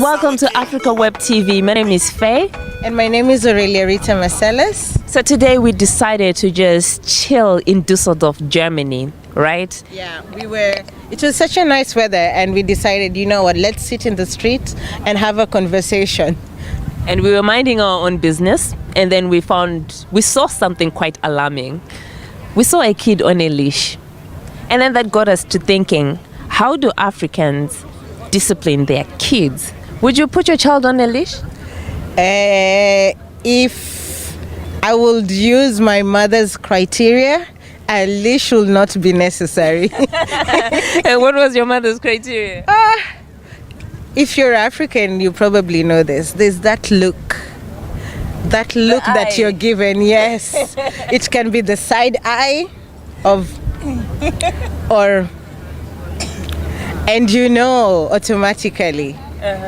welcome to Africa Web TV. My name is Phay. And my name is Aureliarita Marcellus. So today we decided to just chill in Düsseldorf, Germany, right? Yeah, it was such a nice weather and we decided, you know what, let's sit in the street and have a conversation. And we were minding our own business, and then we saw something quite alarming. We saw a kid on a leash. And then that got us to thinking, how do Africans discipline their kids? Would you put your child on a leash? If I would use my mother's criteria, a leash will not be necessary. And what was your mother's criteria? If you're African, you probably know this. There's that look. That look that you're given, yes. It can be the side eye and you know automatically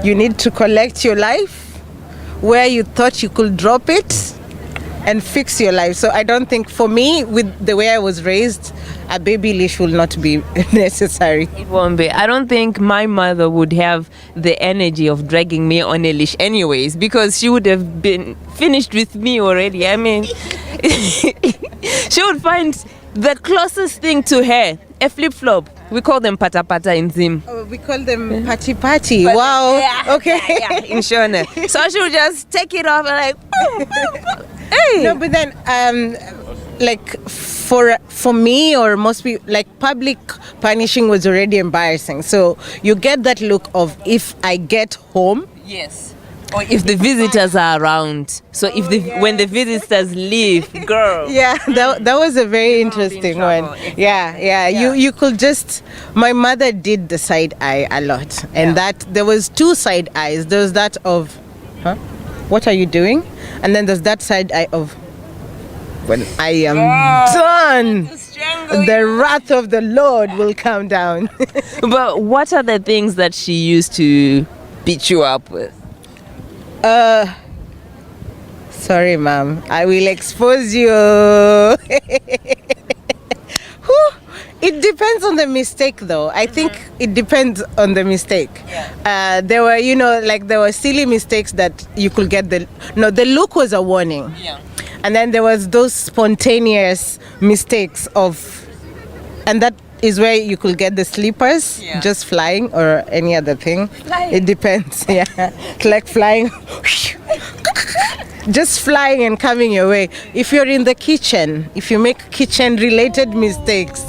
you need to collect your life where you thought you could drop it and fix your life. So I don't think, for me, with the way I was raised, a baby leash will not be necessary. It won't be. I don't think my mother would have the energy of dragging me on a leash anyways, because she would have been finished with me already. I mean, she would find the closest thing to her, a flip-flop. We call them pata-pata in Zim. Oh, we call them pati-pati. Wow. Yeah, okay. Yeah, in Shona. So she would just take it off and like, hey. No, but then, like for me or most people, like public punishing was already embarrassing. So you get that look of, if I get home. Yes. Or if the visitors are around. So when the visitors leave, girl. Yeah, that was a very interesting one. Exactly. Yeah. You could just. My mother did the side eye a lot, and that there was two side eyes. There was that of, what are you doing? And then there's that side eye of, when I am done, the wrath of the Lord will come down. But what are the things that she used to beat you up with? Sorry, ma'am. I will expose you. It depends on the mistake, though. I think it depends on the mistake. Yeah. There were silly mistakes that you could get the look was a warning. Yeah. And then there was those spontaneous mistakes and that is where you could get the slippers, just flying or any other thing. Flying. It depends, like flying, just flying and coming your way. If you're in the kitchen, if you make kitchen-related mistakes,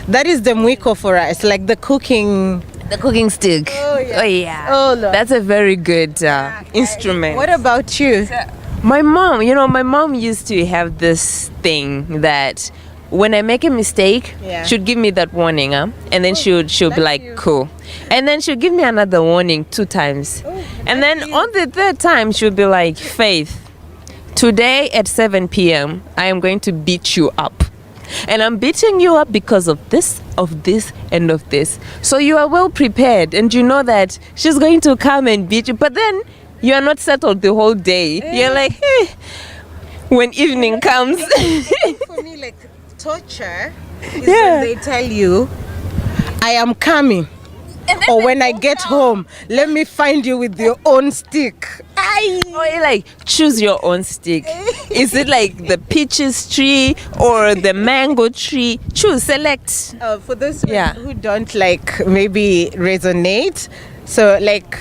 that is the mwiko for us, like the cooking. The cooking stick. Oh yeah. Oh, Lord. That's a very good instrument. What about you? My mom used to have this thing that when I make a mistake, she'd give me that warning, and then she'll be like, cool. And then she'll give me another warning 2 times. And then on the 3rd time, she'll be like, Faith, today at 7 p.m., I am going to beat you up. And I'm beating you up because of this, and of this. So you are well prepared, and you know that she's going to come and beat you. But then you are not settled the whole day. You're like, hey, when evening comes. For me, like, torture is when they tell you, I am coming, or when I get home, let me find you with your own stick. Or you like, choose your own stick. Is it like the peaches tree or the mango tree? Choose, select. For those who don't maybe resonate, so like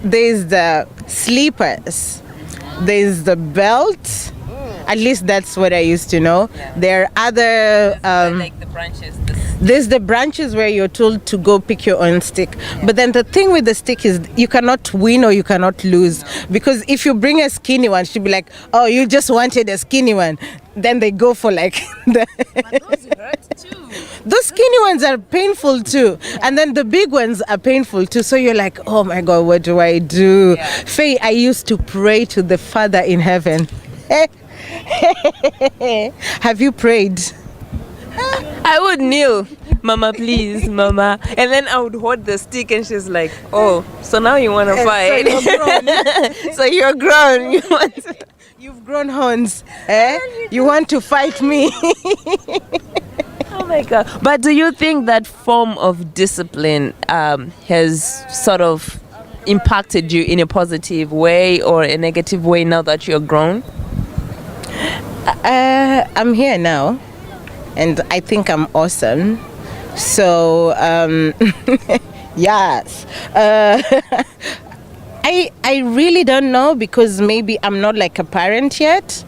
there's the sleepers, there's the belt. At least that's what I used to know. There are other like the branches. There's the branches where you're told to go pick your own stick. But then the thing with the stick is you cannot win or you cannot lose. Because if you bring a skinny one, she'll be like, oh, you just wanted a skinny one. Then they go for like But those hurt too. Those skinny ones are painful too. And then the big ones are painful too. So you're like, oh my God, what do I do? Faye, I used to pray to the Father in heaven. Have you prayed? I would kneel, Mama, please, Mama. And then I would hold the stick and she's like, oh, so now you want to fight. So you're grown. You've grown horns. You want to fight me. Oh my God. But do you think that form of discipline has sort of impacted you in a positive way or a negative way now that you're grown? I'm here now, and I think I'm awesome. So, yes. I really don't know, because maybe I'm not like a parent yet.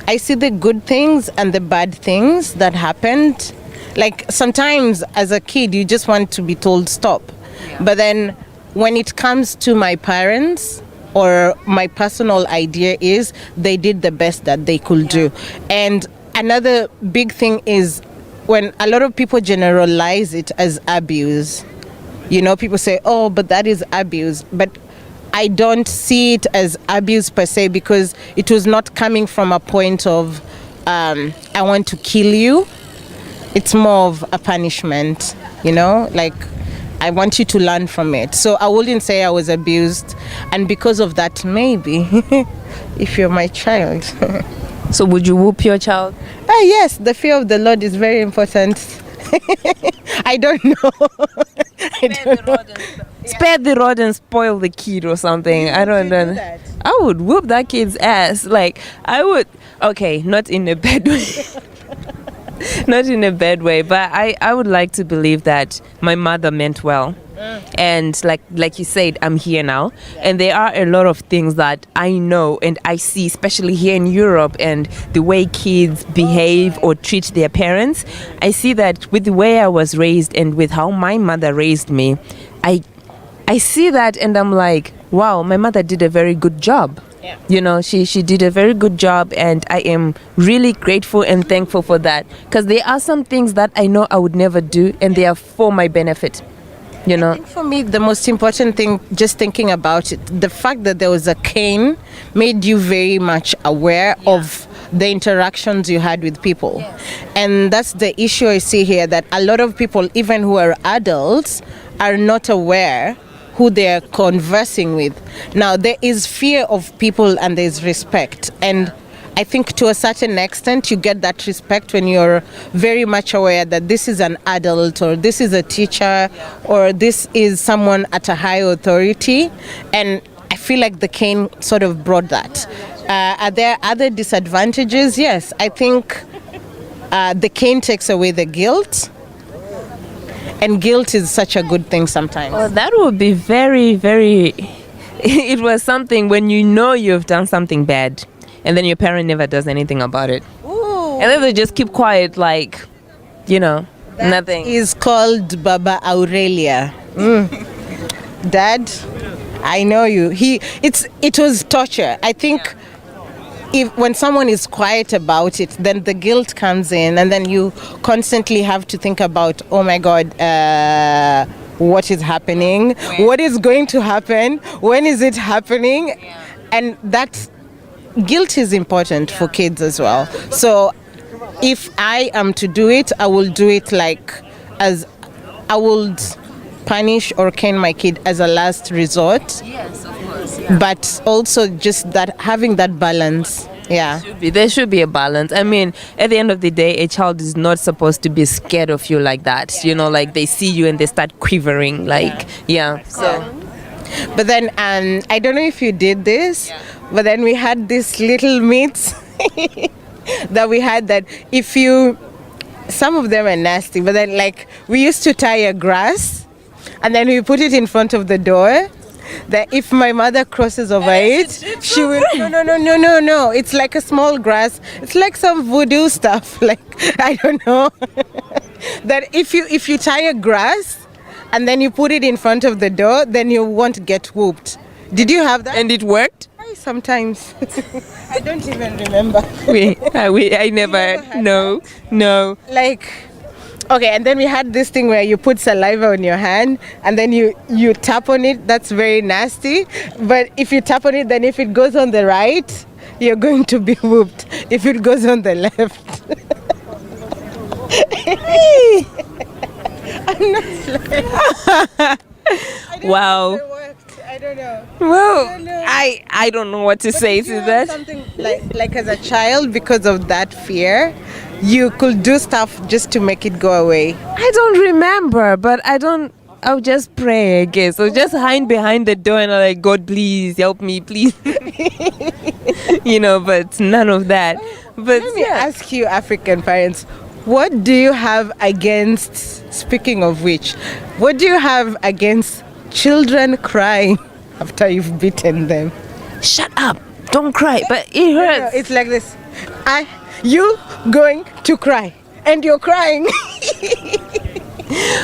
I see the good things and the bad things that happened. Like sometimes as a kid, you just want to be told stop. Yeah. But then when it comes to my parents, or my personal idea is they did the best that they could do. And another big thing is when a lot of people generalize it as abuse. You know, people say, oh, but that is abuse. But I don't see it as abuse per se, because it was not coming from a point of, I want to kill you. It's more of a punishment, you know, like I want you to learn from it. So I wouldn't say I was abused. And because of that, maybe, if you're my child. So would you whoop your child? Yes, the fear of the Lord is very important. I don't know. Spare the rod and spoil the kid or something. I don't know. I would whoop that kid's ass. Like, I would, okay, not in a bad way. Not in a bad way, but I would like to believe that my mother meant well. And like you said, I'm here now, and there are a lot of things that I know and I see, especially here in Europe, and the way kids behave or treat their parents. I see that with the way I was raised and with how my mother raised me, I see that, and I'm like, wow, my mother did a very good job. Yeah. You know, she did a very good job, and I am really grateful and thankful for that, because there are some things that I know I would never do, and they are for my benefit. You know, I think for me, the most important thing, just thinking about it, the fact that there was a cane made you very much aware of the interactions you had with people. And that's the issue I see here, that a lot of people, even who are adults, are not aware who they're conversing with. Now, there is fear of people and there's respect. And I think to a certain extent, you get that respect when you're very much aware that this is an adult, or this is a teacher, or this is someone at a high authority. And I feel like the cane sort of brought that. Are there other disadvantages? Yes, I think the cane takes away the guilt. And guilt is such a good thing sometimes. Well, that would be very, very... It was something when you know you've done something bad, and then your parent never does anything about it. Ooh. And then they just keep quiet, like, you know, that nothing. Is called Baba Aurelia. Dad, I know you. It was torture. I think when someone is quiet about it, then the guilt comes in, and then you constantly have to think about, oh my God, what is happening? What is going to happen? When is it happening? And that guilt is important for kids as well. So if I am to do it, I will do it like as I would punish or cane my kid as a last resort. Yes, of course. Yeah. But also just that, having that balance. Yeah. There should be a balance. I mean, at the end of the day, a child is not supposed to be scared of you like that. You know, like they see you and they start quivering. Like, So. But then, I don't know if you did this, but then we had this little myths that we had that if you, some of them are nasty, but then like we used to tie a grass and then we put it in front of the door, that if my mother crosses over it, she will, no, it's like a small grass. It's like some voodoo stuff, like, I don't know. That if you tie a grass, and then you put it in front of the door, then you won't get whooped. Did you have that? And it worked? Sometimes. I don't even remember. I never, no. Like, okay, and then we had this thing where you put saliva on your hand, and then you tap on it. That's very nasty. But if you tap on it, then if it goes on the right, you're going to be whooped. If it goes on the left. I'm not lying. Wow. I don't know. Well, I don't know what to say to that. Something like as a child, because of that fear, you could do stuff just to make it go away. I don't remember, but I don't I'll just pray, I guess. I'll just hide behind the door and I'm like, God, please help me, please. But none of that. But let me ask you, African parents, what do you have against, speaking of which, what do you have against children crying after you've beaten them? Shut up. Don't cry. But it hurts. No, it's like this. You going to cry and you're crying.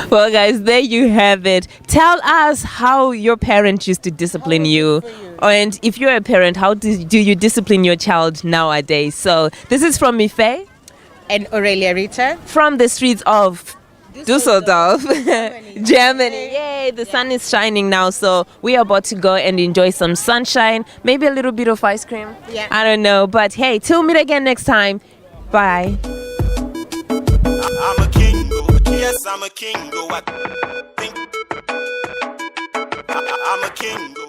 Well, guys, there you have it. Tell us how your parents used to discipline you. And if you're a parent, how do you discipline your child nowadays? So this is from me, Phay. And Aureliarita. From the streets of Düsseldorf, Germany. Yay, the sun is shining now. So we are about to go and enjoy some sunshine. Maybe a little bit of ice cream. Yeah. I don't know. But hey, till meet again next time. Bye. I'm a king, yes, I'm a king. I'm a king.